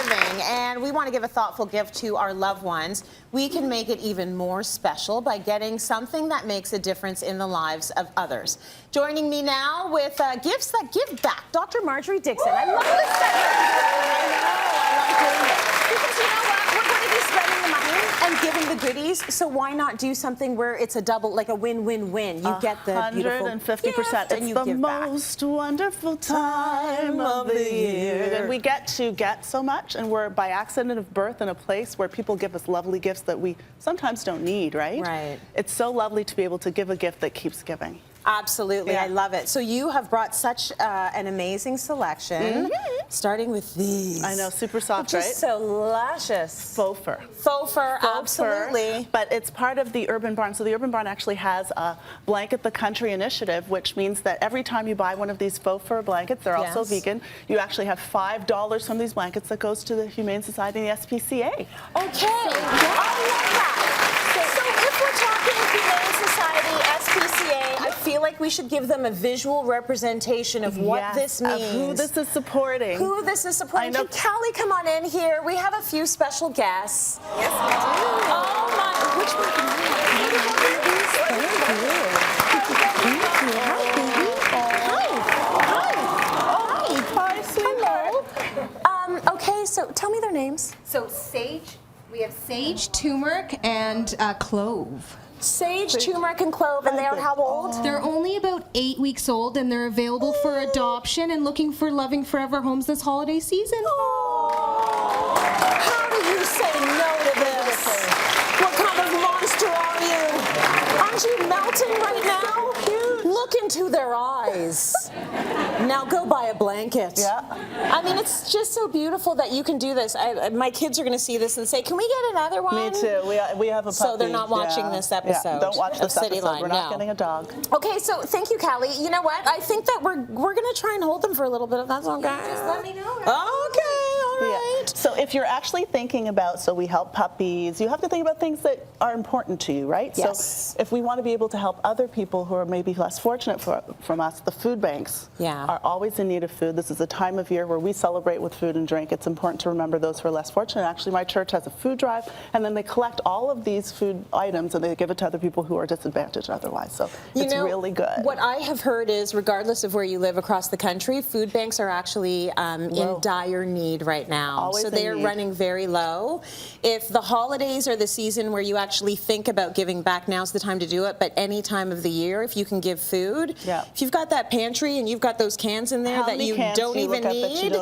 giving, and we want to give a thoughtful gift to our loved ones. We can make it even more special by getting something that makes a difference in the lives of others. Joining me now with gifts that give back, Dr. Marjorie Dixon. I love this segment. I love doing it. Because you know what? We're going to be spending the money and giving the goodies, so why not do something where it's a double, like a win-win-win? You get the beautiful 150%. It's the most wonderful time of the year. And we get to get so much, and we're by accident of birth in a place where people give us lovely gifts that we sometimes don't need, right? Right. It's so lovely to be able to give a gift that keeps giving. Absolutely, yeah. I love it. So you have brought such an amazing selection, starting with these. I know, super soft, right? Just so luscious. Faux fur. Faux fur, absolutely. But it's part of the Urban Barn. So the Urban Barn actually has a Blanket the Country initiative, which means that every time you buy one of these faux fur blankets, they're also vegan, you actually have $5 from these blankets that goes to the Humane Society and the SPCA. Okay, I love that. So if we're talking Humane Society, SPCA, I feel like we should give them a visual representation of what this means. Of who this is supporting. Who this is supporting. Can Callie come on in here? We have a few special guests. Yes, we do. Oh my, which one can you? Hi, sweetheart. Hello. Okay, so tell me their names. So sage, we have sage, turmeric, and clove. Sage, turmeric, and clove, and they're how old? They're only about 8 weeks old, and they're available for adoption and looking for loving forever homes this holiday season. How do you say no to this? What kind of monster are you? Aren't you melting right now? Look into their eyes. Now go buy a blanket. Yeah. I mean, it's just so beautiful that you can do this. My kids are going to see this and say, "Can we get another one?" Me too. We have a puppy. So they're not watching this episode. Yeah. Don't watch this episode. Cityline. We're not getting a dog. Okay, so thank you, Callie. You know what? I think that we're going to try and hold them for a little bit, if that's okay. Just let me know. Okay, all right. So if you're actually thinking about, so we help puppies, you have to think about things that are important to you, right? Yes. So if we want to be able to help other people who are maybe less fortunate from us, the food banks are always in need of food. This is a time of year where we celebrate with food and drink. It's important to remember those who are less fortunate. Actually, my church has a food drive, and then they collect all of these food items and they give it to other people who are disadvantaged otherwise. So it's really good. What I have heard is, regardless of where you live across the country, food banks are actually in dire need right now. Always so they are running very low. If the holidays are the season where you actually think about giving back, now's the time to do it. But any time of the year, if you can give food, if you've got that pantry and you've got those cans in there that you don't even need,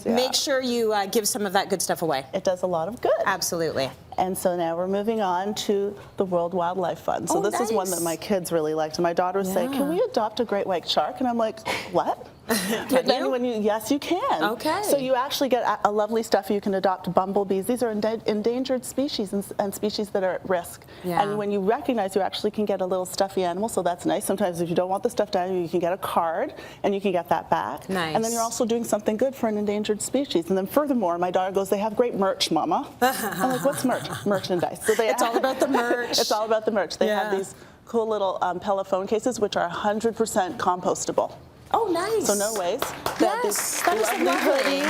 make sure you give some of that good stuff away. It does a lot of good. Absolutely. And so now we're moving on to the World Wildlife Fund. So this is one that my kids really liked. And my daughter would say, "Can we adopt a great white shark?" And I'm like, "What?" But then yes, you can. Okay. So you actually get a lovely stuff. You can adopt bumblebees. These are endangered species and species that are at risk. And when you recognize, you actually can get a little stuffy animal, so that's nice. Sometimes if you don't want the stuffed animal, you can get a card and you can get that back. Nice. And then you're also doing something good for an endangered species. And then furthermore, my daughter goes, "They have great merch, Mama." I'm like, "What's merch?" Merchandise. So it's all about the merch. It's all about the merch. They have these cool little telephone cases, which are 100% compostable. Oh, nice. So no waste. Yes, that is lovely.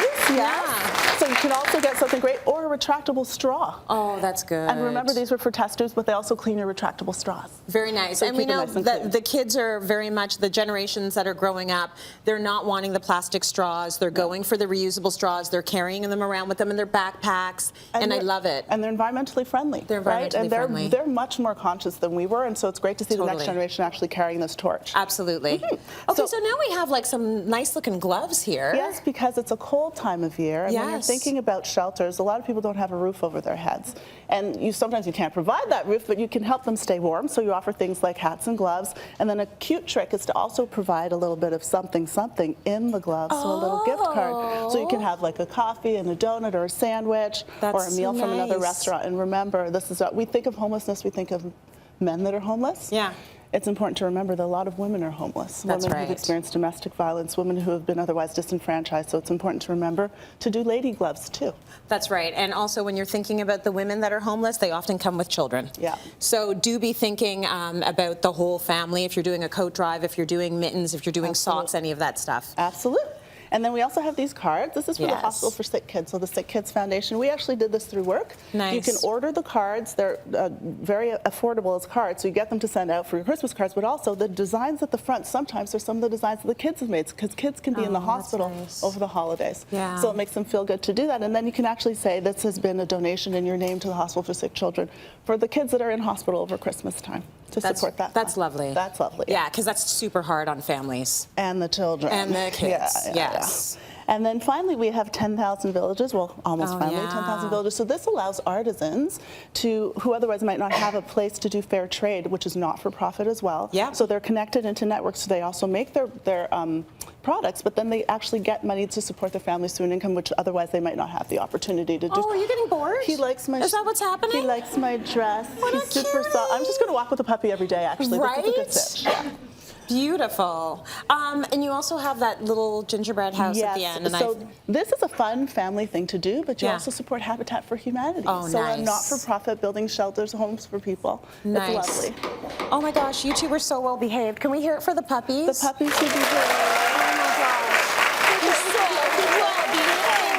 So you can also get something great, or a retractable straw. Oh, that's good. And remember, these were for test tubes, but they also clean your retractable straws. Very nice. So and we know that the kids are very much, the generations that are growing up, they're not wanting the plastic straws. They're going for the reusable straws. They're carrying them around with them in their backpacks, and I love it. And they're environmentally friendly. They're environmentally friendly. They're much more conscious than we were, and so it's great to see the next generation actually carrying this torch. Absolutely. Okay, so now we have like some nice looking gloves here. Yes, because it's a cold time of year, and when you're thinking about shelters, a lot of people don't have a roof over their heads. And sometimes you can't provide that roof, but you can help them stay warm, so you offer things like hats and gloves. And then a cute trick is to also provide a little bit of something in the gloves, so a little gift card. So you can have like a coffee and a donut or a sandwich or a meal from another restaurant. And remember, this is we think of homelessness, we think of men that are homeless. Yeah. It's important to remember that a lot of women are homeless. That's women who've experienced domestic violence, women who have been otherwise disenfranchised. So it's important to remember to do lady gloves too. That's right. And also when you're thinking about the women that are homeless, they often come with children. Yeah. So do be thinking about the whole family if you're doing a coat drive, if you're doing mittens, if you're doing socks, any of that stuff. Absolutely. And then we also have these cards. This is for the Yes. Hospital for Sick Kids, so the Sick Kids Foundation. We actually did this through work. Nice. You can order the cards. They're very affordable as cards, so you get them to send out for your Christmas cards, but also the designs at the front, sometimes are some of the designs that the kids have made, because kids can be in the hospital nice. over the holidays. Yeah. So it makes them feel good to do that. And then you can actually say this has been a donation in your name to the Hospital for Sick Children for the kids that are in hospital over Christmas time to support that. That's fund. lovely. That's lovely. Yeah, because that's super hard on families. And the children. And the kids, yes. And then finally, we have 10,000 villages, well, almost finally, yeah. 10,000 villages. So this allows artisans who otherwise might not have a place to do fair trade, which is not for profit as well. Yeah. So they're connected into networks, so they also make their products, but then they actually get money to support their families through an income, which otherwise they might not have the opportunity to do. Oh, are you getting bored? He likes my. Is that what's happening? He likes my dress. What a He's super soft. I'm just going to walk with the puppy every day, actually. Right? This is a good stitch. Yeah. Beautiful. And you also have that little gingerbread house at the end. And so this is a fun family thing to do, but you Yeah. also support Habitat for Humanity. Oh, so nice. a not-for-profit building shelters, homes for people. Nice. It's lovely. Oh my gosh, you two were so well behaved. Can we hear it for the puppies? The puppies should be here. Oh my gosh. You're so well behaved.